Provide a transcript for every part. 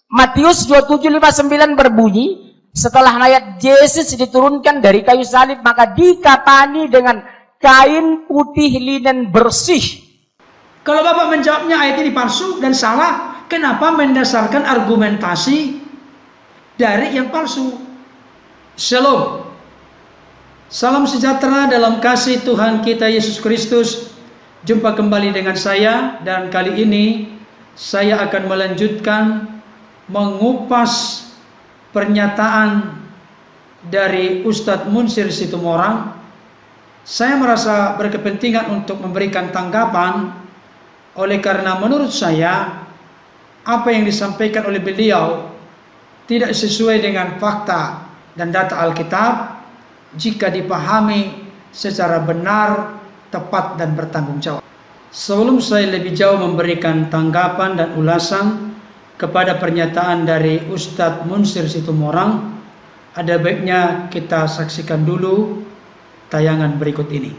Matius 27:59 berbunyi, setelah mayat Yesus diturunkan dari kayu salib, maka dikapani dengan kain putih linen bersih. Kalau Bapak menjawabnya ayat ini palsu dan salah, kenapa mendasarkan argumentasi dari yang palsu? Shalom. Salam sejahtera dalam kasih Tuhan kita Yesus Kristus. Jumpa kembali dengan saya, dan kali ini saya akan melanjutkan mengupas pernyataan dari Ustadz Munsir Situmorang. Saya merasa berkepentingan untuk memberikan tanggapan, oleh karena menurut saya apa yang disampaikan oleh beliau tidak sesuai dengan fakta dan data Alkitab jika dipahami secara benar, tepat, dan bertanggung jawab. Sebelum saya lebih jauh memberikan tanggapan dan ulasan kepada pernyataan dari Ustadz Munsir Situmorang, ada baiknya kita saksikan dulu tayangan berikut ini.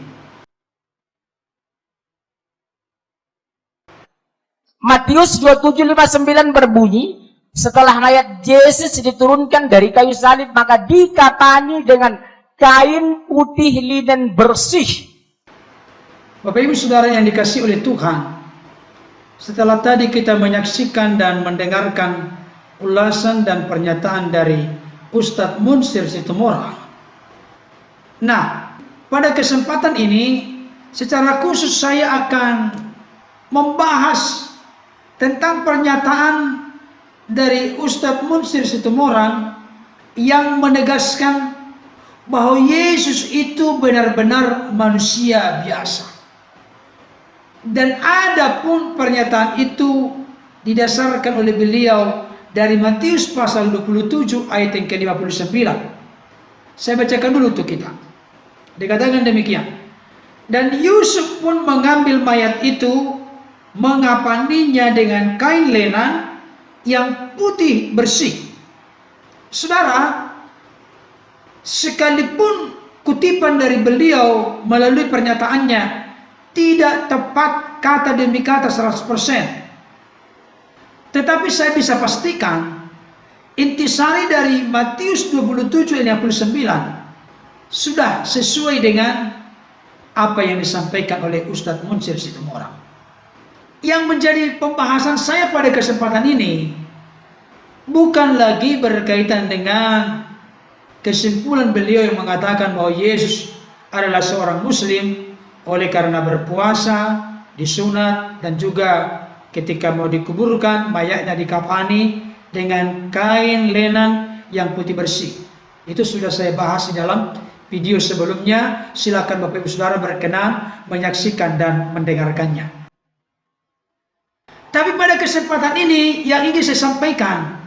Matius 27:59 berbunyi, setelah mayat Yesus diturunkan dari kayu salib, maka dikapani dengan kain putih linen bersih. Bapak Ibu Saudara yang dikasihi oleh Tuhan, setelah tadi kita menyaksikan dan mendengarkan ulasan dan pernyataan dari Ustadz Munsir Situmorang. Nah, pada kesempatan ini secara khusus saya akan membahas tentang pernyataan dari Ustadz Munsir Situmorang yang menegaskan bahwa Yesus itu benar-benar manusia biasa. Dan adapun pernyataan itu didasarkan oleh beliau dari Matius pasal 27 ayat yang ke-59. Saya bacakan dulu untuk kita. Dikatakan demikian. Dan Yusuf pun mengambil mayat itu, mengapaninya dengan kain lenan yang putih bersih. Saudara, sekalipun kutipan dari beliau melalui pernyataannya tidak tepat kata demi kata 100%, tetapi saya bisa pastikan intisari dari Matius 27 ayat 59 sudah sesuai dengan apa yang disampaikan oleh Ustadz Munsir Situmorang. Yang menjadi pembahasan saya pada kesempatan ini bukan lagi berkaitan dengan kesimpulan beliau yang mengatakan bahwa Yesus adalah seorang Muslim oleh karena berpuasa, disunat, dan juga ketika mau dikuburkan mayatnya dikafani dengan kain lenan yang putih bersih. Itu sudah saya bahas di dalam video sebelumnya. Silakan Bapak Ibu Saudara berkenan menyaksikan dan mendengarkannya. Tapi pada kesempatan ini yang ingin saya sampaikan,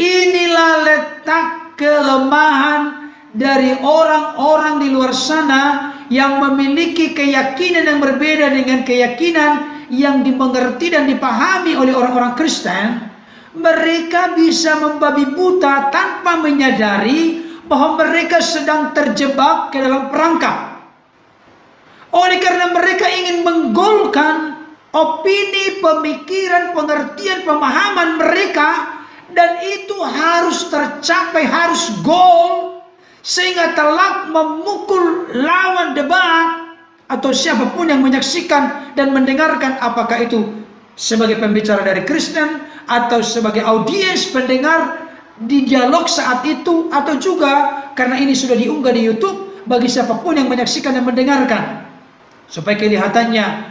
inilah letak kelemahan dari orang-orang di luar sana yang memiliki keyakinan yang berbeda dengan keyakinan yang dimengerti dan dipahami oleh orang-orang Kristen. Mereka bisa membabi buta tanpa menyadari bahwa mereka sedang terjebak ke dalam perangkap. Oleh karena mereka ingin menggolkan opini, pemikiran, pengertian, pemahaman mereka, dan itu harus tercapai, harus goal, sehingga telak memukul lawan debat atau siapapun yang menyaksikan dan mendengarkan, apakah itu sebagai pembicara dari Kristen atau sebagai audiens pendengar di dialog saat itu, atau juga karena ini sudah diunggah di YouTube bagi siapapun yang menyaksikan dan mendengarkan, supaya kelihatannya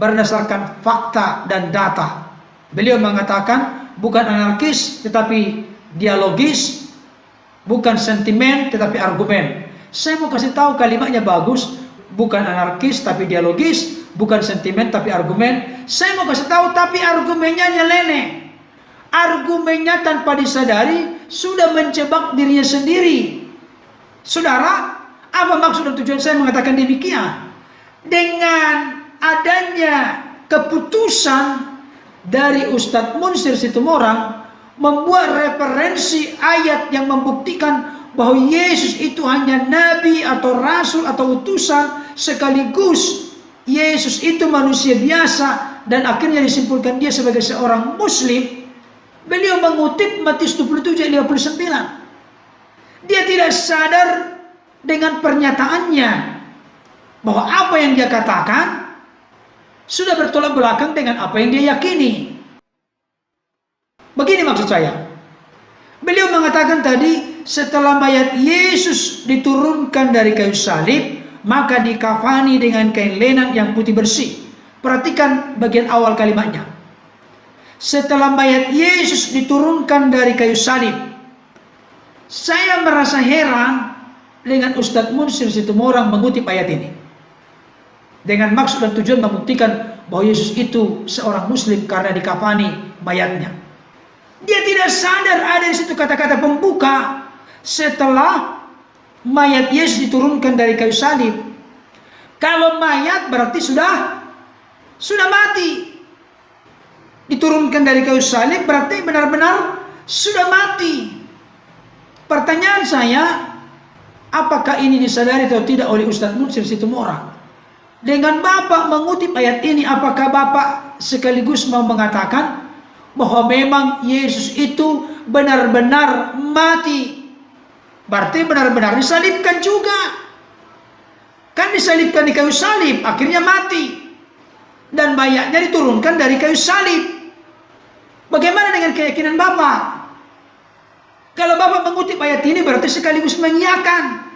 berdasarkan fakta dan data. Beliau mengatakan bukan anarkis tetapi dialogis, bukan sentimen tetapi argumen. Saya mau kasih tahu kalimatnya bagus, bukan anarkis tapi dialogis, bukan sentimen tapi argumen. Saya mau kasih tahu tapi argumennya nyeleneh. Argumennya tanpa disadari sudah menjebak dirinya sendiri. Saudara, apa maksud dan tujuan saya mengatakan demikian? Dengan adanya keputusan dari Ustadz Munsir Situmorang membuat referensi ayat yang membuktikan bahwa Yesus itu hanya nabi atau rasul atau utusan, sekaligus Yesus itu manusia biasa, dan akhirnya disimpulkan dia sebagai seorang Muslim. Beliau mengutip Matius 27:59. Dia tidak sadar dengan pernyataannya bahwa apa yang dia katakan sudah bertolak belakang dengan apa yang dia yakini. Begini maksud saya. Beliau mengatakan tadi, setelah mayat Yesus diturunkan dari kayu salib, maka dikafani dengan kain lenan yang putih bersih. Perhatikan bagian awal kalimatnya. Setelah mayat Yesus diturunkan dari kayu salib. Saya merasa heran dengan Ustadz Munsir Situmorang mengutip ayat ini. Dengan maksud dan tujuan membuktikan bahwa Yesus itu seorang Muslim karena dikafani mayatnya. Dia tidak sadar ada di situ kata-kata pembuka setelah mayat Yesus diturunkan dari kayu salib. Kalau mayat berarti sudah mati. Diturunkan dari kayu salib berarti benar-benar sudah mati. Pertanyaan saya, apakah ini disadari atau tidak oleh Ustadz Munsir Situmorang? Dengan Bapak mengutip ayat ini, apakah Bapak sekaligus mau mengatakan bahwa memang Yesus itu benar-benar mati? Berarti benar-benar disalibkan juga. Kan disalibkan di kayu salib, akhirnya mati. Dan mayatnya diturunkan dari kayu salib. Bagaimana dengan keyakinan Bapak? Kalau Bapak mengutip ayat ini berarti sekaligus mengiyakan.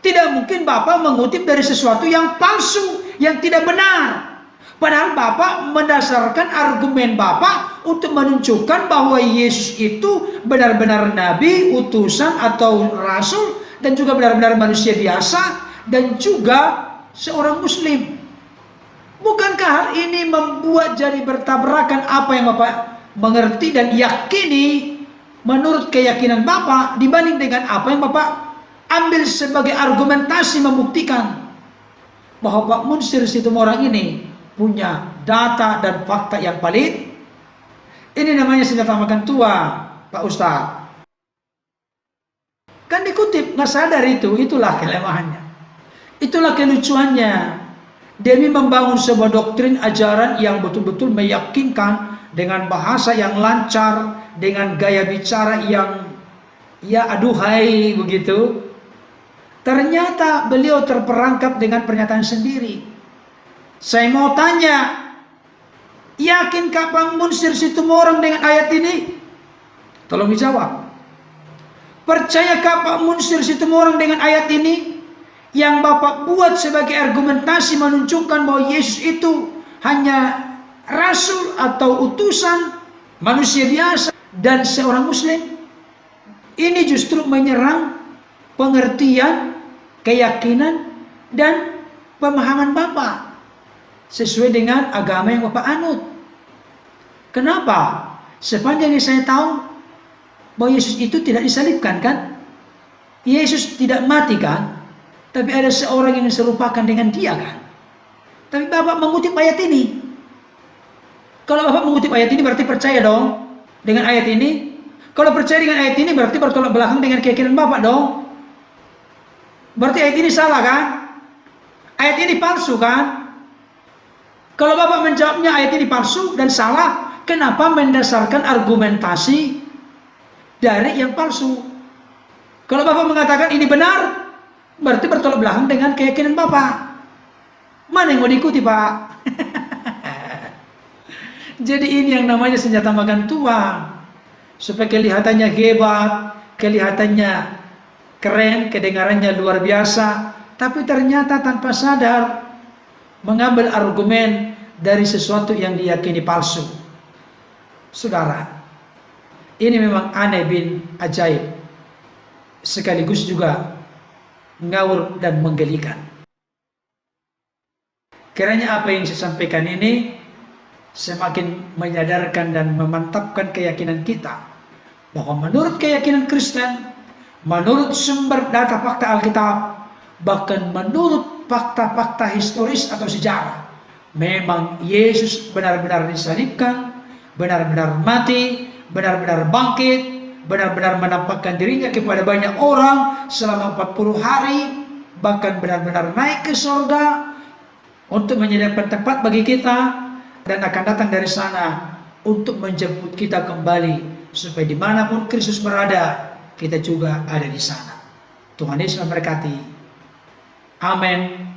Tidak mungkin Bapak mengutip dari sesuatu yang palsu, yang tidak benar. Padahal Bapak mendasarkan argumen Bapak untuk menunjukkan bahwa Yesus itu benar-benar nabi, utusan atau rasul, dan juga benar-benar manusia biasa, dan juga seorang Muslim. Bukankah hal ini membuat jadi bertabrakan apa yang Bapak mengerti dan yakini menurut keyakinan Bapak dibanding dengan apa yang Bapak ambil sebagai argumentasi membuktikan bahwa Pak Munsir Situmorang ini punya data dan fakta yang valid? Ini namanya senjata makan tua, Pak Ustadz. Kan dikutip, nggak sadar itulah kelemahannya. Itulah kelucuannya. Demi membangun sebuah doktrin ajaran yang betul-betul meyakinkan dengan bahasa yang lancar, dengan gaya bicara yang ya aduhai begitu. Ternyata beliau terperangkap dengan pernyataan sendiri. Saya mau tanya, yakinkah Pak Munsir Situmorang dengan ayat ini? Tolong dijawab. Percayakah Pak Munsir Situmorang dengan ayat ini? Yang Bapak buat sebagai argumentasi menunjukkan bahwa Yesus itu hanya rasul atau utusan, manusia biasa, dan seorang Muslim. Ini justru menyerang pengertian, keyakinan, dan pemahaman Bapak sesuai dengan agama yang Bapak anut. Kenapa? Sepanjang yang saya tahu bahwa Yesus itu tidak disalibkan, kan? Yesus tidak mati, kan? Tapi ada seorang yang diserupakan dengan dia, kan? Tapi Bapak mengutip ayat ini. Kalau Bapak mengutip ayat ini berarti percaya dong dengan ayat ini. Kalau percaya dengan ayat ini berarti bertolak belakang dengan keyakinan Bapak dong. Berarti ayat ini salah, kan? Ayat ini palsu, kan? Kalau Bapak menjawabnya ayat ini palsu dan salah, kenapa mendasarkan argumentasi dari yang palsu? Kalau Bapak mengatakan ini benar, berarti bertolak belakang dengan keyakinan Bapak. Mana yang mau diikuti, Pak? Jadi ini yang namanya senjata makan tuang. Supaya kelihatannya hebat, kelihatannya keren, kedengarannya luar biasa, tapi ternyata tanpa sadar mengambil argumen dari sesuatu yang diyakini palsu. Saudara, ini memang aneh bin ajaib, sekaligus juga ngawur dan menggelikan. Kiranya apa yang saya sampaikan ini semakin menyadarkan dan memantapkan keyakinan kita bahwa menurut keyakinan Kristen, menurut sumber data fakta Alkitab, bahkan menurut fakta-fakta historis atau sejarah, memang Yesus benar-benar disalibkan, benar-benar mati, benar-benar bangkit, benar-benar menampakkan dirinya kepada banyak orang selama 40 hari, bahkan benar-benar naik ke surga untuk menyediakan tempat bagi kita, dan akan datang dari sana untuk menjemput kita kembali, supaya dimanapun Kristus berada, kita juga ada di sana. Tuhan Yesus memberkati. Amin.